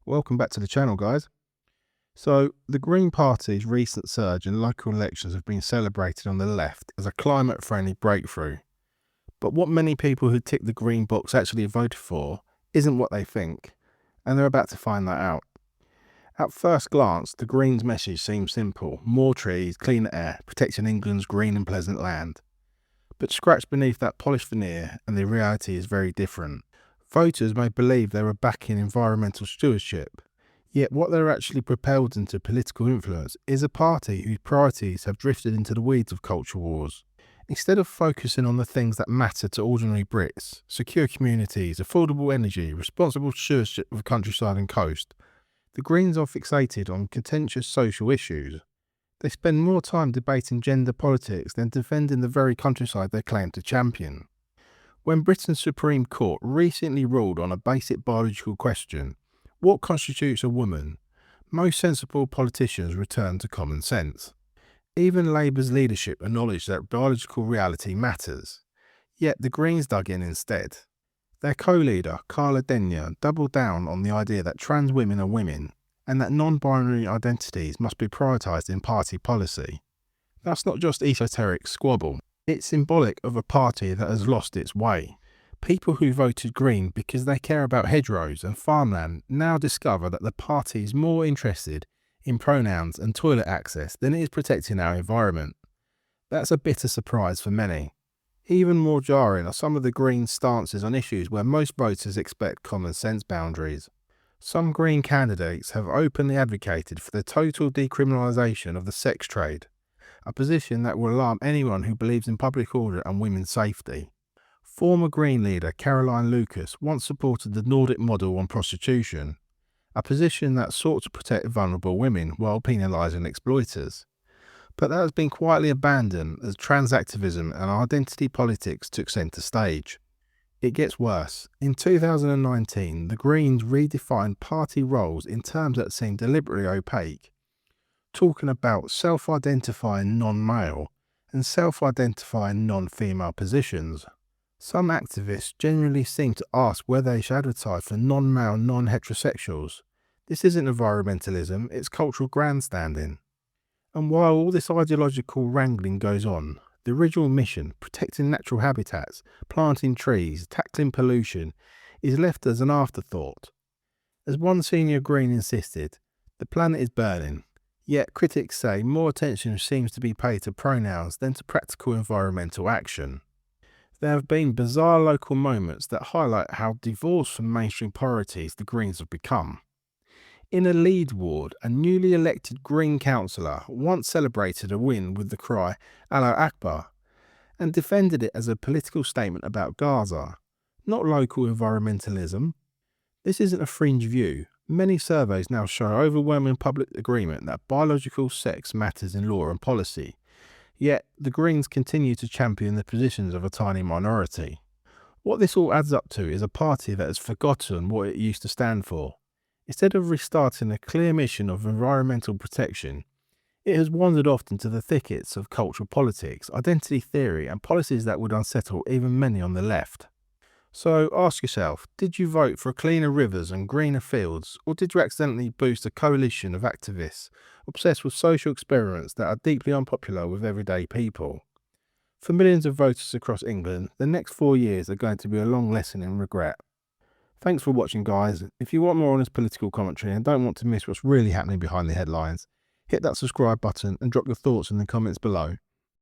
welcome back to the channel, guys. So, the Green Party's recent surge in local elections have been celebrated on the left as a climate-friendly breakthrough. But what many people who tick the green box actually voted for isn't what they think, and they're about to find that out. At first glance, the Greens' message seems simple: more trees, cleaner air, protecting England's green and pleasant land. But scratch beneath that polished veneer and the reality is very different. Voters may believe they were backing environmental stewardship, yet what they're actually propelled into political influence is a party whose priorities have drifted into the weeds of culture wars. Instead of focusing on the things that matter to ordinary Brits, secure communities, affordable energy, responsible stewardship of countryside and coast, the Greens are fixated on contentious social issues. They spend more time debating gender politics than defending the very countryside they claim to champion. When Britain's Supreme Court recently ruled on a basic biological question, what constitutes a woman, most sensible politicians returned to common sense. Even Labour's leadership acknowledged that biological reality matters, yet the Greens dug in instead. Their co-leader, Carla Denyer, doubled down on the idea that trans women are women and that non-binary identities must be prioritised in party policy. That's not just esoteric squabble. It's symbolic of a party that has lost its way. People who voted Green because they care about hedgerows and farmland now discover that the party is more interested in pronouns and toilet access than it is protecting our environment. That's a bitter surprise for many. Even more jarring are some of the Greens' stances on issues where most voters expect common sense boundaries. Some Green candidates have openly advocated for the total decriminalisation of the sex trade, a position that will alarm anyone who believes in public order and women's safety. Former Green leader Caroline Lucas once supported the Nordic model on prostitution, a position that sought to protect vulnerable women while penalising exploiters. But that has been quietly abandoned as trans activism and identity politics took centre stage. It gets worse. In 2019, the Greens redefined party roles in terms that seemed deliberately opaque, talking about self-identifying non-male and self-identifying non-female positions. Some activists genuinely seem to ask whether they should advertise for non-male non-heterosexuals. This isn't environmentalism, it's cultural grandstanding. And while all this ideological wrangling goes on, the original mission, protecting natural habitats, planting trees, tackling pollution, is left as an afterthought. As one senior Green insisted, the planet is burning. Yet critics say more attention seems to be paid to pronouns than to practical environmental action. There have been bizarre local moments that highlight how divorced from mainstream priorities the Greens have become. In a Leeds ward, a newly elected Green councillor once celebrated a win with the cry "Allah Akbar" and defended it as a political statement about Gaza, not local environmentalism. This isn't a fringe view. Many surveys now show overwhelming public agreement that biological sex matters in law and policy, yet the Greens continue to champion the positions of a tiny minority. What this all adds up to is a party that has forgotten what it used to stand for. Instead of restarting a clear mission of environmental protection, it has wandered off into the thickets of cultural politics, identity theory, and policies that would unsettle even many on the left. So ask yourself, did you vote for cleaner rivers and greener fields, or did you accidentally boost a coalition of activists obsessed with social experiments that are deeply unpopular with everyday people? For millions of voters across England, the next 4 years are going to be a long lesson in regret. Thanks for watching, guys. If you want more honest political commentary and don't want to miss what's really happening behind the headlines, hit that subscribe button and drop your thoughts in the comments below.